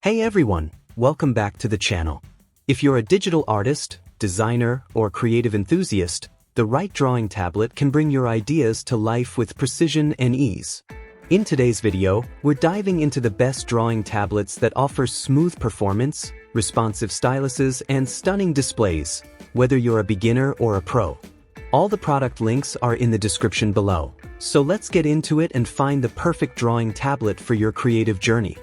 Hey everyone, welcome back to the channel. If you're a digital artist, designer, or creative enthusiast, the right drawing tablet can bring your ideas to life with precision and ease. In today's video, we're diving into the best drawing tablets that offer smooth performance, responsive styluses, and stunning displays, whether you're a beginner or a pro. All the product links are in the description below, so let's get into it and find the perfect drawing tablet for your creative journey.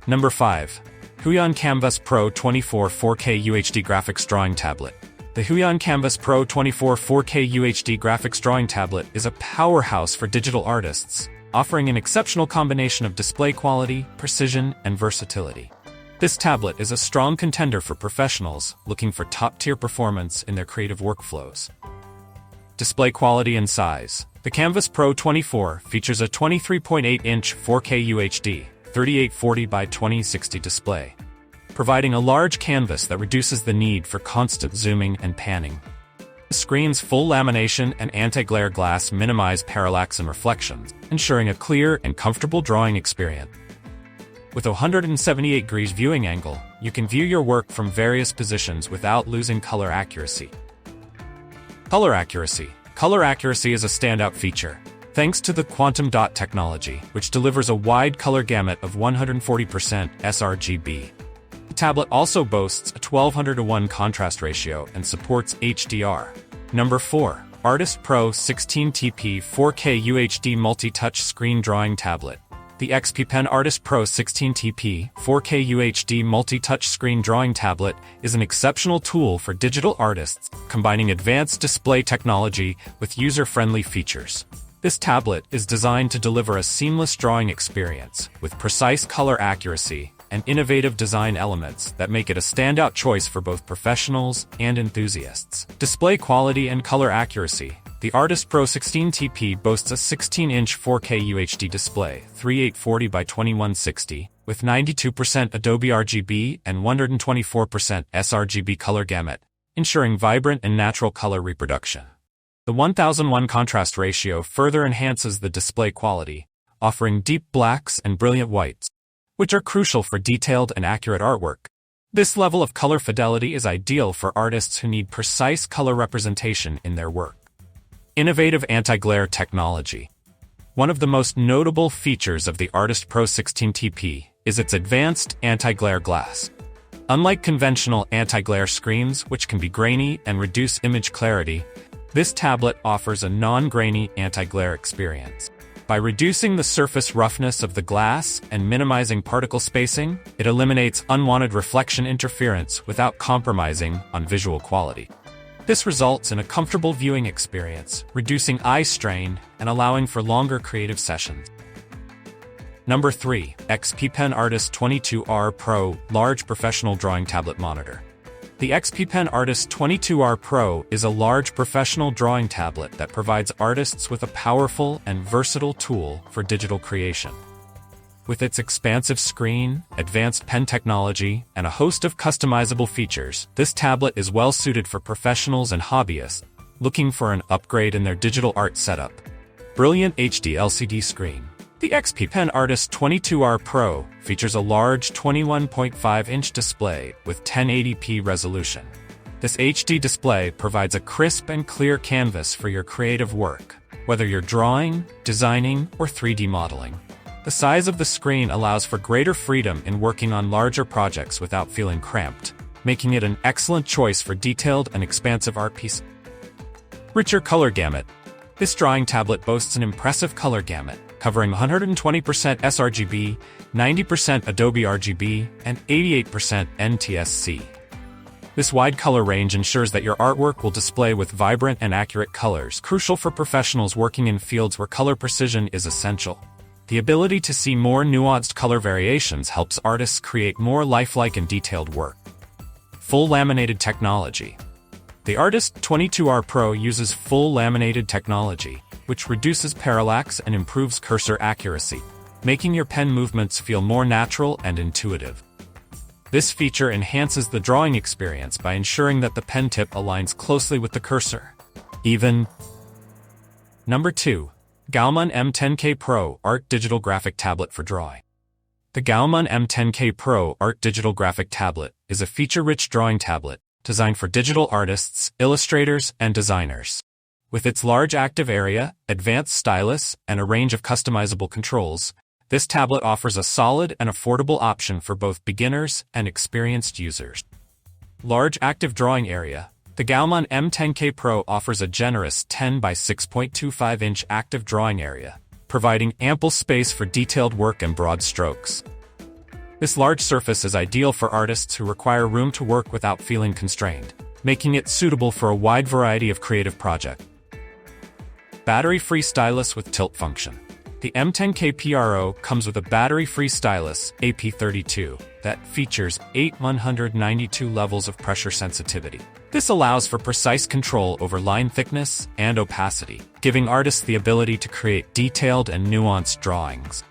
Number 5. Huion Canvas Pro 24 4K UHD Graphics Drawing Tablet. The Huion Canvas Pro 24 4K UHD Graphics Drawing Tablet is a powerhouse for digital artists, offering an exceptional combination of display quality, precision, and versatility. This tablet is a strong contender for professionals looking for top-tier performance in their creative workflows. Display quality and size. The Canvas Pro 24 features a 23.8-inch 4K UHD 3840 by 2060 display, providing a large canvas that reduces the need for constant zooming and panning. The screen's full lamination and anti-glare glass minimize parallax and reflections, ensuring a clear and comfortable drawing experience. With a 178 degrees viewing angle, you can view your work from various positions without losing color accuracy. Color accuracy. Color accuracy is a standout feature, thanks to the quantum dot technology, which delivers a wide color gamut of 140% sRGB. The tablet also boasts a 1200:1 contrast ratio and supports HDR. Number 4. Artist Pro 16TP 4K UHD Multi-Touch Screen Drawing Tablet. The XP Pen Artist Pro 16TP 4K UHD Multi-Touch Screen Drawing Tablet is an exceptional tool for digital artists, combining advanced display technology with user-friendly features. This tablet is designed to deliver a seamless drawing experience with precise color accuracy and innovative design elements that make it a standout choice for both professionals and enthusiasts. Display quality and color accuracy. The Artist Pro 16TP boasts a 16-inch 4K UHD display, 3840 by 2160, with 92% Adobe RGB and 124% sRGB color gamut, ensuring vibrant and natural color reproduction. The 1001 contrast ratio further enhances the display quality, offering deep blacks and brilliant whites, which are crucial for detailed and accurate artwork. This level of color fidelity is ideal for artists who need precise color representation in their work. Innovative anti-glare technology. One of the most notable features of the Artist Pro 16TP is its advanced anti-glare glass. Unlike conventional anti-glare screens, which can be grainy and reduce image clarity, this tablet offers a non-grainy anti-glare experience. By reducing the surface roughness of the glass and minimizing particle spacing, it eliminates unwanted reflection interference without compromising on visual quality. This results in a comfortable viewing experience, reducing eye strain and allowing for longer creative sessions. Number 3. XP Pen Artist 22R Pro Large Professional Drawing Tablet Monitor. The XP Pen Artist 22R Pro is a large professional drawing tablet that provides artists with a powerful and versatile tool for digital creation. With its expansive screen, advanced pen technology, and a host of customizable features, this tablet is well suited for professionals and hobbyists looking for an upgrade in their digital art setup. Brilliant HD LCD screen. The XP Pen Artist 22R Pro features a large 21.5-inch display with 1080p resolution. This HD display provides a crisp and clear canvas for your creative work, whether you're drawing, designing, or 3D modeling. The size of the screen allows for greater freedom in working on larger projects without feeling cramped, making it an excellent choice for detailed and expansive art pieces. Richer color gamut. This drawing tablet boasts an impressive color gamut, covering 120% sRGB, 90% Adobe RGB, and 88% NTSC. This wide color range ensures that your artwork will display with vibrant and accurate colors, crucial for professionals working in fields where color precision is essential. The ability to see more nuanced color variations helps artists create more lifelike and detailed work. Full laminated technology. The Artist 22R Pro uses full laminated technology, which reduces parallax and improves cursor accuracy, making your pen movements feel more natural and intuitive. This feature enhances the drawing experience by ensuring that the pen tip aligns closely with the cursor. Even Number 2. Gaomon M10K Pro Art Digital Graphic Tablet for Drawing. The Gaomon M10K Pro Art Digital Graphic Tablet is a feature-rich drawing tablet designed for digital artists, illustrators, and designers. With its large active area, advanced stylus, and a range of customizable controls, this tablet offers a solid and affordable option for both beginners and experienced users. Large active drawing area. The Gaomon M10K Pro offers a generous 10 by 6.25-inch active drawing area, providing ample space for detailed work and broad strokes. This large surface is ideal for artists who require room to work without feeling constrained, making it suitable for a wide variety of creative projects. Battery-free stylus with tilt function. The M10K Pro comes with a battery-free stylus, AP32, that features 192 levels of pressure sensitivity. This allows for precise control over line thickness and opacity, giving artists the ability to create detailed and nuanced drawings.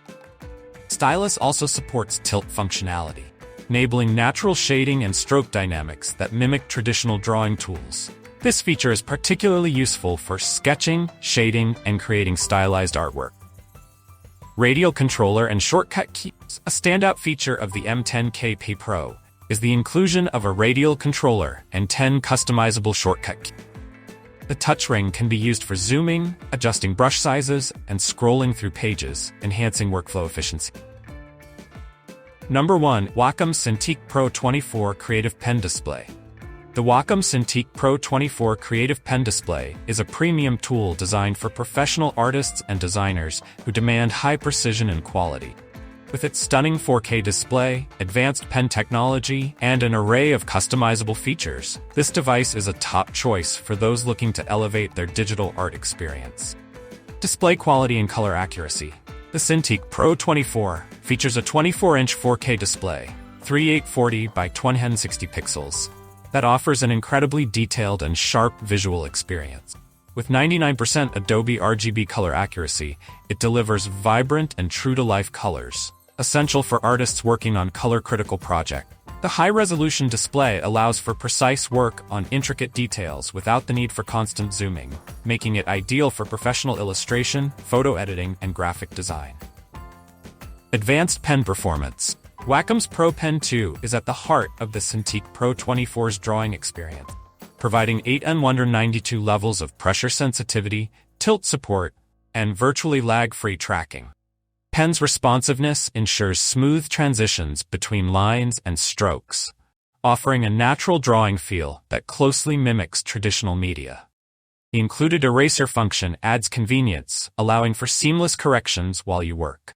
Stylus also supports tilt functionality, enabling natural shading and stroke dynamics that mimic traditional drawing tools. This feature is particularly useful for sketching, shading, and creating stylized artwork. Radial controller and shortcut keys. A standout feature of the M10K Pro is the inclusion of a radial controller and 10 customizable shortcut keys. The touch ring can be used for zooming, adjusting brush sizes, and scrolling through pages, enhancing workflow efficiency. Number 1. Wacom Cintiq Pro 24 Creative Pen Display. The Wacom Cintiq Pro 24 Creative Pen Display is a premium tool designed for professional artists and designers who demand high precision and quality. With its stunning 4K display, advanced pen technology, and an array of customizable features, this device is a top choice for those looking to elevate their digital art experience. Display quality and color accuracy. The Cintiq Pro 24 features a 24-inch 4K display, 3840 by 2060 pixels, that offers an incredibly detailed and sharp visual experience. With 99% Adobe RGB color accuracy, it delivers vibrant and true-to-life colors, essential for artists working on color-critical projects. The high-resolution display allows for precise work on intricate details without the need for constant zooming, making it ideal for professional illustration, photo editing, and graphic design. Advanced pen performance. Wacom's Pro Pen 2 is at the heart of the Cintiq Pro 24's drawing experience, providing 192 levels of pressure sensitivity, tilt support, and virtually lag-free tracking. Pen's responsiveness ensures smooth transitions between lines and strokes, offering a natural drawing feel that closely mimics traditional media. The included eraser function adds convenience, allowing for seamless corrections while you work.